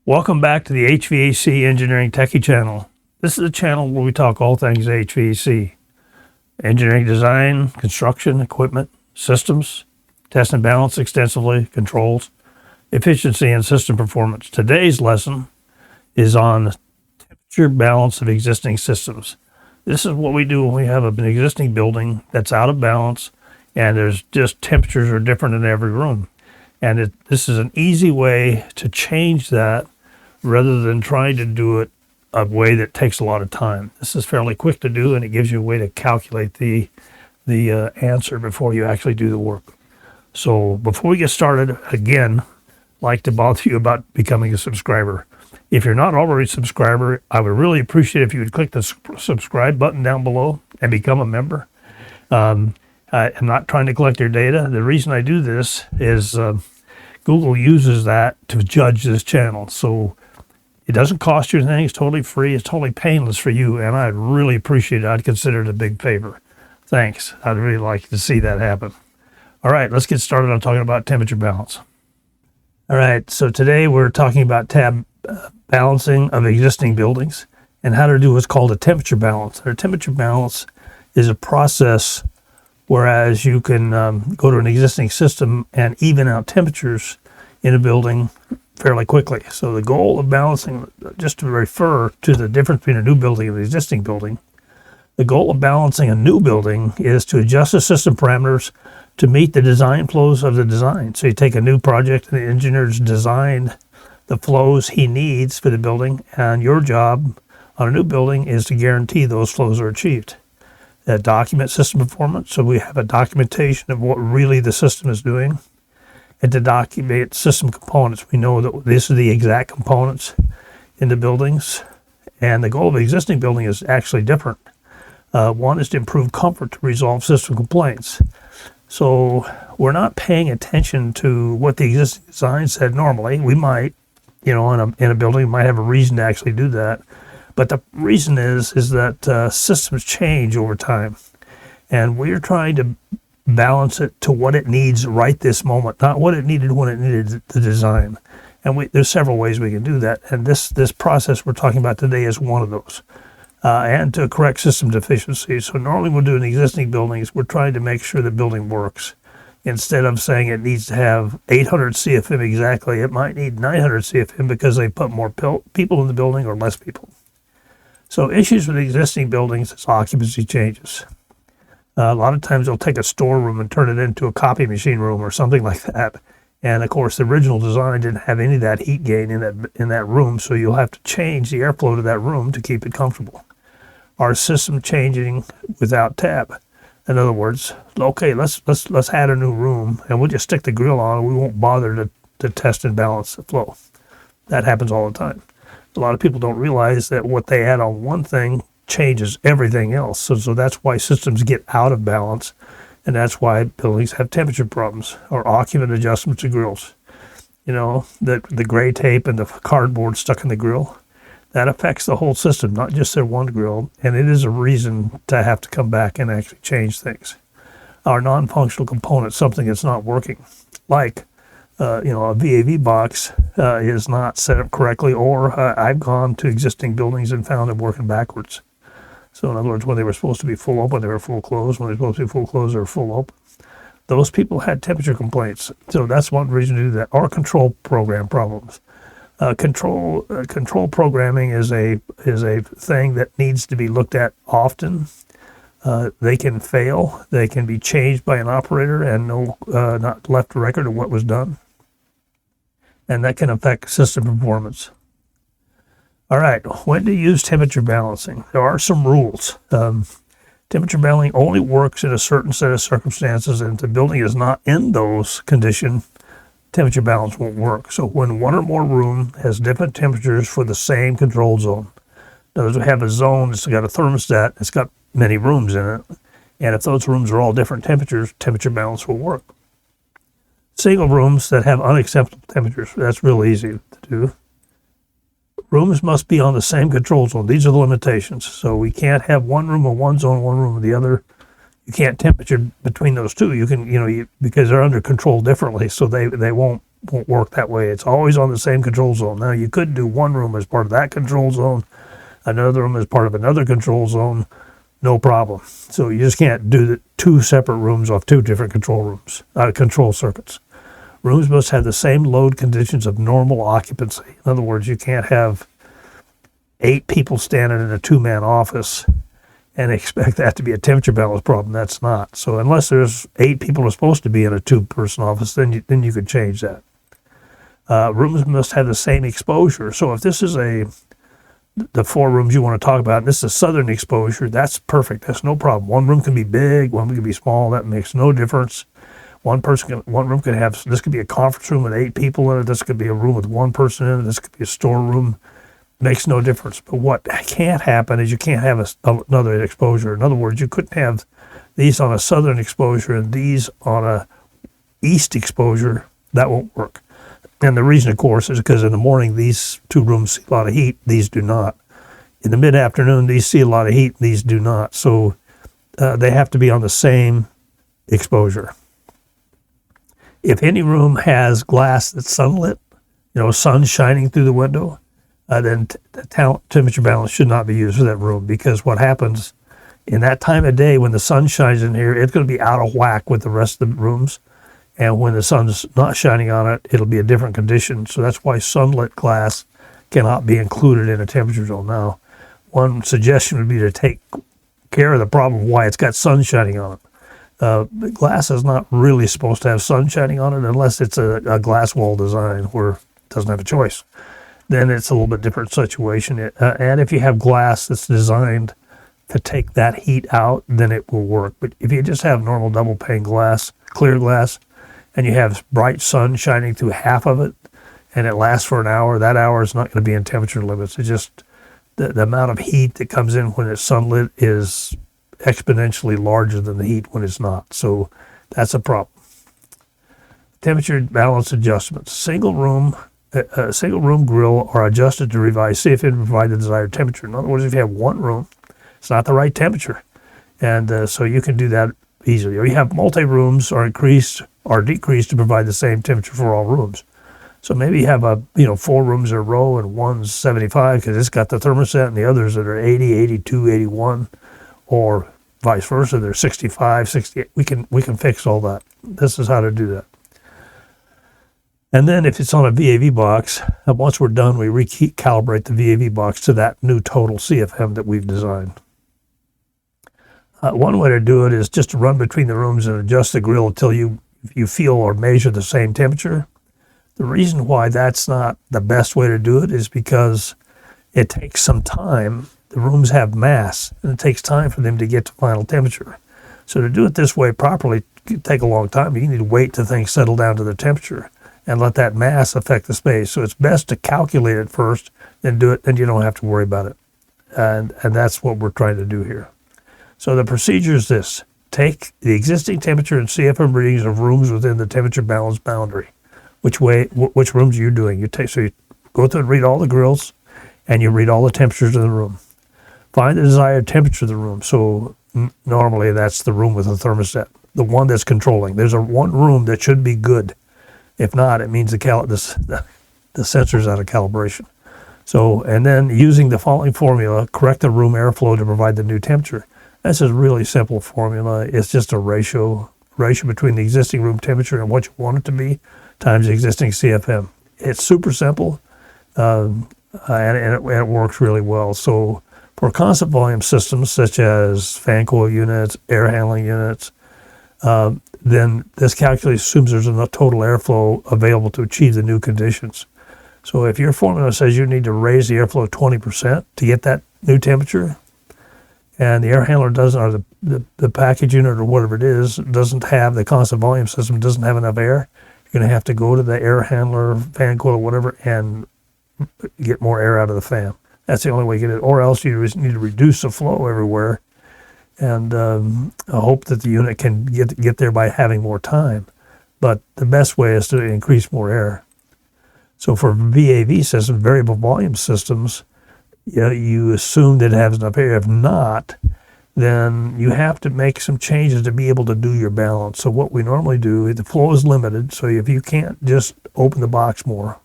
Welcome back to the HVAC-Engineering-Techie channel. This is a channel where we talk all things HVAC. Engineering design, construction, equipment, systems, test and balance extensively, controls, efficiency, and system performance. Today's lesson is on temperature balance of existing systems. This is what we do when we have an existing building that's out of balance and there's just temperatures are different in every room. And this is an easy way to change that rather than trying to do it a way that takes a lot of time. This is fairly quick to do, and it gives you a way to calculate the answer before you actually do the work. So before we get started, again, I'd like to bother you about becoming a subscriber. If you're not already a subscriber, I would really appreciate if you would click the subscribe button down below and become a member. I'm not trying to collect your data. The reason I do this is Google uses that to judge this channel. So it doesn't cost you anything. It's totally free. It's totally painless for you. And I'd really appreciate it. I'd consider it a big favor. Thanks. I'd really like to see that happen. All right, let's get started on talking about temperature balance. All right, so today we're talking about balancing of existing buildings and how to do what's called a temperature balance. A temperature balance is a process whereas you can go to an existing system and even out temperatures in a building fairly quickly. So the goal of balancing, just to refer to the difference between a new building and an existing building, the goal of balancing a new building is to adjust the system parameters to meet the design flows of the design. So you take a new project and the engineer's designed the flows he needs for the building, and your job on a new building is to guarantee those flows are achieved. Document system performance, so we have a documentation of what really the system is doing. And to document system components, we know that this is the exact components in the buildings. And the goal of an existing building is actually different. One is to improve comfort to resolve system complaints. So we're not paying attention to what the existing design said normally. We might, in a building, we might have a reason to actually do that. But the reason is that systems change over time. And we're trying to balance it to what it needs right this moment, not what it needed when it needed the design. And there's several ways we can do that. And this process we're talking about today is one of those. And to correct system deficiencies. So normally we'll do in existing buildings, we're trying to make sure the building works. Instead of saying it needs to have 800 CFM exactly, it might need 900 CFM because they put more people in the building or less people. So issues with existing buildings is occupancy changes. A lot of times they'll take a storeroom and turn it into a copy machine room or something like that. And of course, the original design didn't have any of that heat gain in that room, so you'll have to change the airflow to that room to keep it comfortable. Our system changing without tab. In other words, okay, let's add a new room and we'll just stick the grill on and we won't bother to test and balance the flow. That happens all the time. A lot of people don't realize that what they add on one thing changes everything else. So that's why systems get out of balance, and that's why buildings have temperature problems or occupant adjustments to grills. The gray tape and the cardboard stuck in the grill, that affects the whole system, not just their one grill, and it is a reason to have to come back and actually change things. Our non-functional components, something that's not working, like a VAV box is not set up correctly, or I've gone to existing buildings and found them working backwards. So in other words, when they were supposed to be full open, they were full closed. When they were supposed to be full closed, they were full open. Those people had temperature complaints. So that's one reason to do that. Or control program problems. Control programming is a thing that needs to be looked at often. They can fail. They can be changed by an operator and not left a record of what was done. And that can affect system performance. All right, when to use temperature balancing? There are some rules. Temperature balancing only works in a certain set of circumstances, and if the building is not in those conditions, temperature balance won't work. So when one or more room has different temperatures for the same control zone. In other words, we have a zone that's got a thermostat, it's got many rooms in it, and if those rooms are all different temperatures, temperature balance will work. Single rooms that have unacceptable temperatures, that's real easy to do. Rooms must be on the same control zone. These are the limitations. So we can't have one room in one zone, one room in the other. You can't temperature between those two. You can, because they're under control differently, so they won't won't work that way. It's always on the same control zone. Now, you could do one room as part of that control zone, another room as part of another control zone, no problem. So you just can't do the two separate rooms off two different control circuits. Rooms must have the same load conditions of normal occupancy. In other words, you can't have 8 people standing in a 2-man office and expect that to be a temperature balance problem. That's not. So unless there's 8 people who are supposed to be in a 2-person office, then you could change that. Rooms must have the same exposure. So if this is the 4 rooms you want to talk about, and this is a southern exposure, that's perfect. That's no problem. One room can be big, one room can be small. That makes no difference. One room could have, this could be a conference room with 8 people in it. This could be a room with 1 person in it. This could be a storeroom. Makes no difference. But what can't happen is you can't have another exposure. In other words, you couldn't have these on a southern exposure and these on a east exposure. That won't work. And the reason, of course, is because in the morning, these 2 rooms see a lot of heat. These do not. In the mid-afternoon, these see a lot of heat. These do not. So they have to be on the same exposure. If any room has glass that's sunlit, sun shining through the window, then the temperature balance should not be used for that room, because what happens in that time of day when the sun shines in here, it's going to be out of whack with the rest of the rooms. And when the sun's not shining on it, it'll be a different condition. So that's why sunlit glass cannot be included in a temperature zone. Now, one suggestion would be to take care of the problem why it's got sun shining on it. The glass is not really supposed to have sun shining on it unless it's a glass wall design where it doesn't have a choice. Then it's a little bit different situation. And if you have glass that's designed to take that heat out, then it will work. But if you just have normal double pane glass, clear glass, and you have bright sun shining through half of it, and it lasts for an hour, that hour is not going to be in temperature limits. It's just the amount of heat that comes in when it's sunlit is exponentially larger than the heat when it's not. So that's a problem. Temperature balance adjustments. Single room grill are adjusted to revise CFM to provide the desired temperature. In other words, if you have one room, it's not the right temperature. And so you can do that easily. Or you have multi-rooms are increased or decreased to provide the same temperature for all rooms. So maybe you have 4 rooms in a row and one's 75 because it's got the thermostat, and the others that are 80, 82, 81, or vice versa. They're 65, 68. We can fix all that. This is how to do that. And then if it's on a VAV box, once we're done, we recalibrate the VAV box to that new total CFM that we've designed. One way to do it is just to run between the rooms and adjust the grill until you feel or measure the same temperature. The reason why that's not the best way to do it is because it takes some time. The rooms have mass, and it takes time for them to get to final temperature. So to do it this way properly could take a long time. You need to wait till things settle down to the temperature and let that mass affect the space. So it's best to calculate it first, then do it, and you don't have to worry about it. And that's what we're trying to do here. So the procedure is this. Take the existing temperature and CFM readings of rooms within the temperature balance boundary. Which rooms are you doing? You go through and read all the grills, and you read all the temperatures of the room. Find the desired temperature of the room. So normally that's the room with the thermostat, the one that's controlling. There's one room that should be good. If not, it means the sensor's out of calibration. So, and then using the following formula, correct the room airflow to provide the new temperature. This is a really simple formula. It's just a ratio between the existing room temperature and what you want it to be times the existing CFM. It's super simple, and it works really well. So for constant volume systems such as fan coil units, air handling units, then this calculation assumes there's enough total airflow available to achieve the new conditions. So if your formula says you need to raise the airflow 20% to get that new temperature, and the air handler doesn't, or the package unit or whatever it is, doesn't have the constant volume system, doesn't have enough air, you're going to have to go to the air handler, fan coil, whatever, and get more air out of the fan. That's the only way you get it. Or else you need to reduce the flow everywhere and hope that the unit can get there by having more time. But the best way is to increase more air. So for VAV systems, variable volume systems, you assume that it has enough air. If not, then you have to make some changes to be able to do your balance. So what we normally do, the flow is limited. So if you can't just open the box more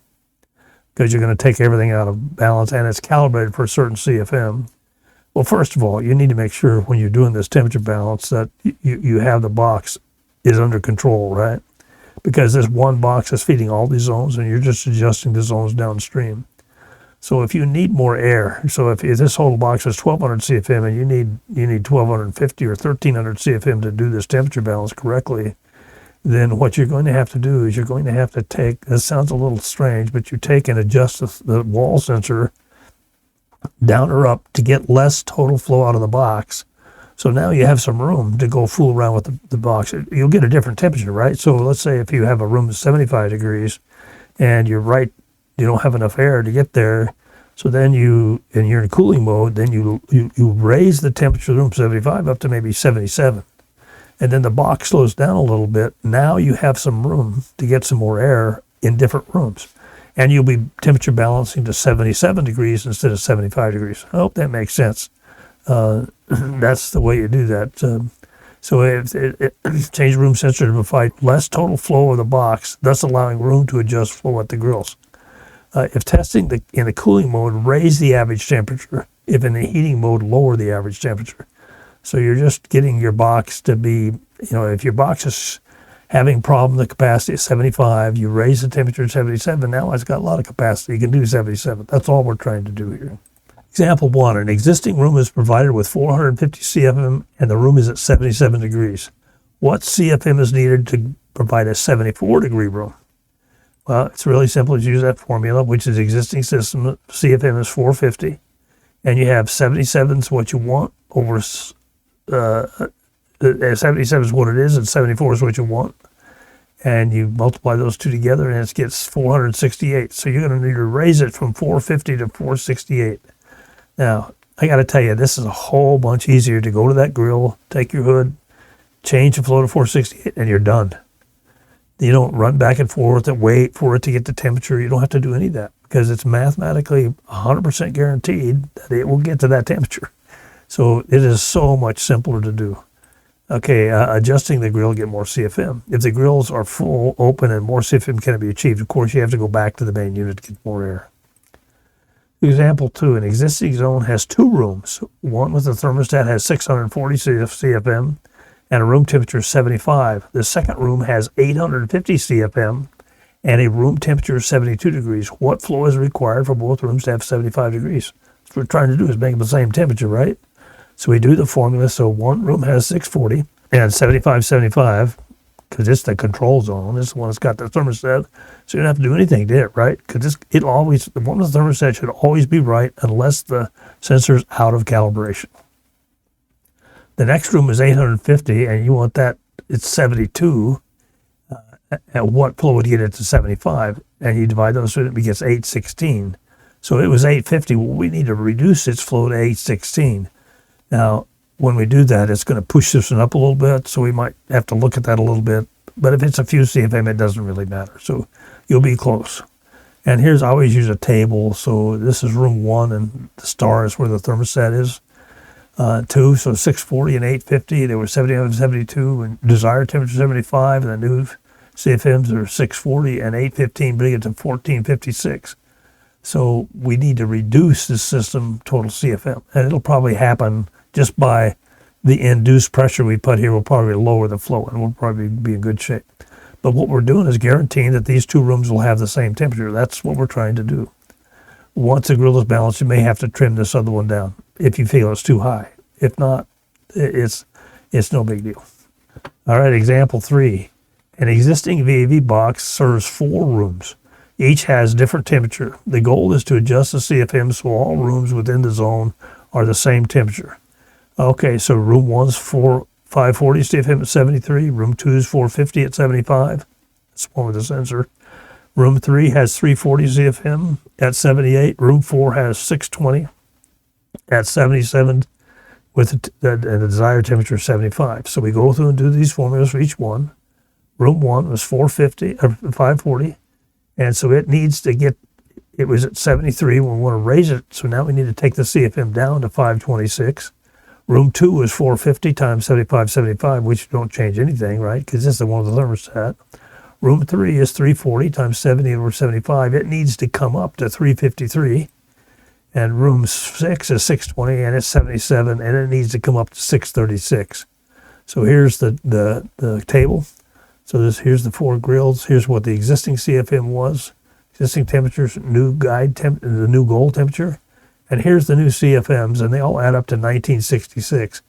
because you're going to take everything out of balance, and it's calibrated for a certain CFM. Well, first of all, you need to make sure when you're doing this temperature balance that you have the box is under control, right? Because this one box is feeding all these zones, and you're just adjusting the zones downstream. So if you need more air, so if this whole box is 1200 CFM and you need 1250 or 1300 CFM to do this temperature balance correctly, then what you're going to have to do is you're going to have to take, this sounds a little strange, but you take and adjust the wall sensor down or up to get less total flow out of the box. So now you have some room to go fool around with the box. You'll get a different temperature, right? So let's say if you have a room that's 75 degrees and you don't have enough air to get there, so then you're in cooling mode, then you raise the temperature of the room 75 up to maybe 77. And then the box slows down a little bit. Now you have some room to get some more air in different rooms. And you'll be temperature balancing to 77 degrees instead of 75 degrees. I hope that makes sense. That's the way you do that. So it change room sensor to provide less total flow of the box, thus allowing room to adjust flow at the grills. If testing in the cooling mode, raise the average temperature. If in the heating mode, lower the average temperature. So you're just getting your box to be, if your box is having problem, the capacity is 75, you raise the temperature to 77, now it's got a lot of capacity, you can do 77. That's all we're trying to do here. Example 1, an existing room is provided with 450 CFM and the room is at 77 degrees. What CFM is needed to provide a 74 degree room? Well, it's really simple. You use that formula, which is existing system. CFM is 450, and you have 77 is what you want over 77 is what it is, and 74 is what you want. And you multiply those two together, and it gets 468. So you're going to need to raise it from 450 to 468. Now, I got to tell you, this is a whole bunch easier to go to that grill, take your hood, change the flow to 468, and you're done. You don't run back and forth and wait for it to get the temperature. You don't have to do any of that because it's mathematically 100% guaranteed that it will get to that temperature. So it is so much simpler to do. Okay, adjusting the grill to get more CFM. If the grills are full, open, and more CFM can be achieved, of course, you have to go back to the main unit to get more air. Example 2, an existing zone has 2 rooms. One with a thermostat has 640 CFM and a room temperature of 75. The second room has 850 CFM and a room temperature of 72 degrees. What flow is required for both rooms to have 75 degrees? What we're trying to do is make them the same temperature, right? So we do the formula. So one room has 640 and 75, because it's the control zone. It's the one that's got the thermostat. So you don't have to do anything to it, right? Because the one with the thermostat should always be right unless the sensor's out of calibration. The next room is 850, and you want that, it's 72. At what flow would you get it to 75? And you divide those, so it gets 816. So it was 850. Well, we need to reduce its flow to 816. Now, when we do that, it's going to push this one up a little bit, so we might have to look at that a little bit. But if it's a few CFM, it doesn't really matter. So you'll be close. And I always use a table. So this is room 1, and the star is where the thermostat is. 2, so 640 and 850. They were 71 and 72, and desired temperature 75, and the new CFMs are 640 and 815, bring it to 1456. So we need to reduce the system total CFM, and it'll probably happen just by the induced pressure we put here will probably lower the flow, and we'll probably be in good shape. But what we're doing is guaranteeing that these 2 rooms will have the same temperature. That's what we're trying to do. Once the grill is balanced, you may have to trim this other one down if you feel it's too high. If not, it's no big deal. All right, example 3. An existing VAV box serves 4 rooms. Each has different temperature. The goal is to adjust the CFM so all rooms within the zone are the same temperature. Okay, so room 1's 540 CFM at 73. Room 2 is 450 at 75. That's one with the sensor. Room 3 has 340 CFM at 78. Room 4 has 620 at 77 with the desired temperature of 75. So we go through and do these formulas for each one. Room 1 was 540, and so it needs to get, it was at 73 when we want to raise it, so now we need to take the CFM down to 526. Room 2 was 450 times 75, which don't change anything, right? Because this is the one with the thermostat. Room 3 is 340 times 70 over 75. It needs to come up to 353. And room 6 is 620, and it's 77, and it needs to come up to 636. So here's the table. So here's the 4 grills. Here's what the existing CFM was. Existing temperatures, new the new goal temperature. And here's the new CFMs, and they all add up to 1966.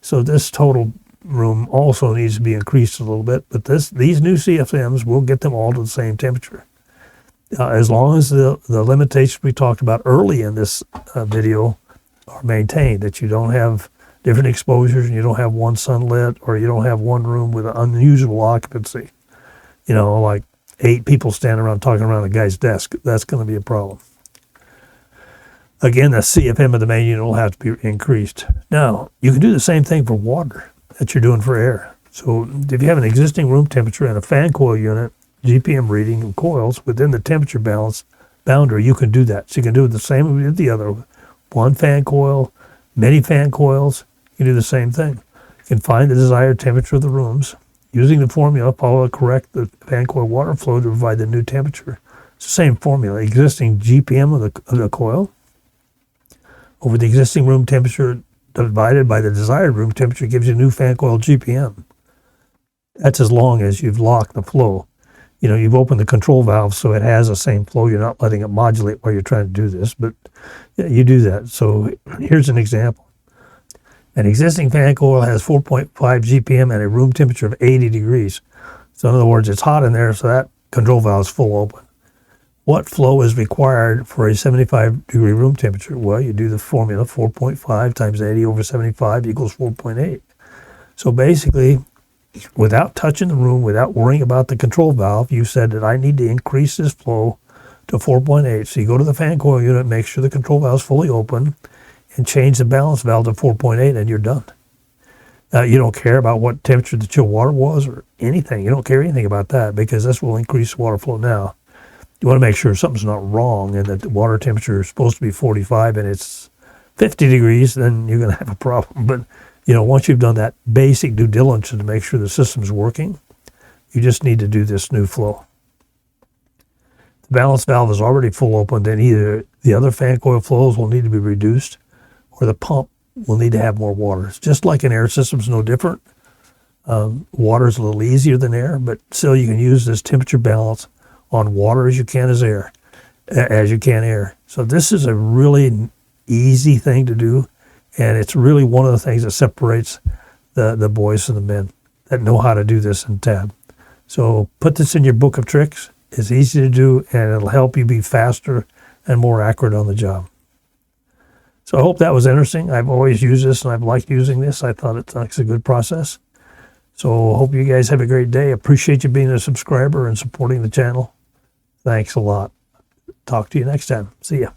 So this total room also needs to be increased a little bit, but these new CFMs will get them all to the same temperature. As long as the limitations we talked about early in this video are maintained, that you don't have different exposures and you don't have one sunlit, or you don't have one room with an unusual occupancy. Like 8 people standing around talking around a guy's desk. That's going to be a problem. Again, the CFM of the main unit will have to be increased. Now, you can do the same thing for water that you're doing for air. So if you have an existing room temperature and a fan coil unit, GPM reading and coils within the temperature balance boundary, you can do that. So you can do it the same with the other. One fan coil, many fan coils, you can do the same thing. You can find the desired temperature of the rooms. Using the formula, follow correct the fan coil water flow to provide the new temperature. It's the same formula. Existing GPM of the coil over the existing room temperature divided by the desired room temperature gives you new fan coil GPM. That's as long as you've locked the flow. You've opened the control valve so it has the same flow. You're not letting it modulate while you're trying to do this, but yeah, you do that. So here's an example. An existing fan coil has 4.5 GPM and a room temperature of 80 degrees. So in other words, it's hot in there, so that control valve is full open. What flow is required for a 75 degree room temperature? Well, you do the formula, 4.5 times 80 over 75 equals 4.8. So basically, without touching the room, without worrying about the control valve, you said that I need to increase this flow to 4.8. So you go to the fan coil unit, make sure the control valve is fully open, and change the balance valve to 4.8, and you're done. Now, you don't care about what temperature the chill water was or anything. You don't care anything about that, because this will increase water flow now. You want to make sure something's not wrong and that the water temperature is supposed to be 45 and it's 50 degrees, then you're going to have a problem. But once you've done that basic due diligence to make sure the system's working, you just need to do this new flow. The balance valve is already full open, then either the other fan coil flows will need to be reduced or the pump will need to have more water. It's just like an air system, is no different. Water is a little easier than air, but still you can use this temperature balance on water as you can air. So this is a really easy thing to do. And it's really one of the things that separates the boys from the men that know how to do this in tab. So put this in your book of tricks. It's easy to do, and it'll help you be faster and more accurate on the job. So I hope that was interesting. I've always used this, and I've liked using this. I thought it's a good process. So I hope you guys have a great day. Appreciate you being a subscriber and supporting the channel. Thanks a lot. Talk to you next time. See ya.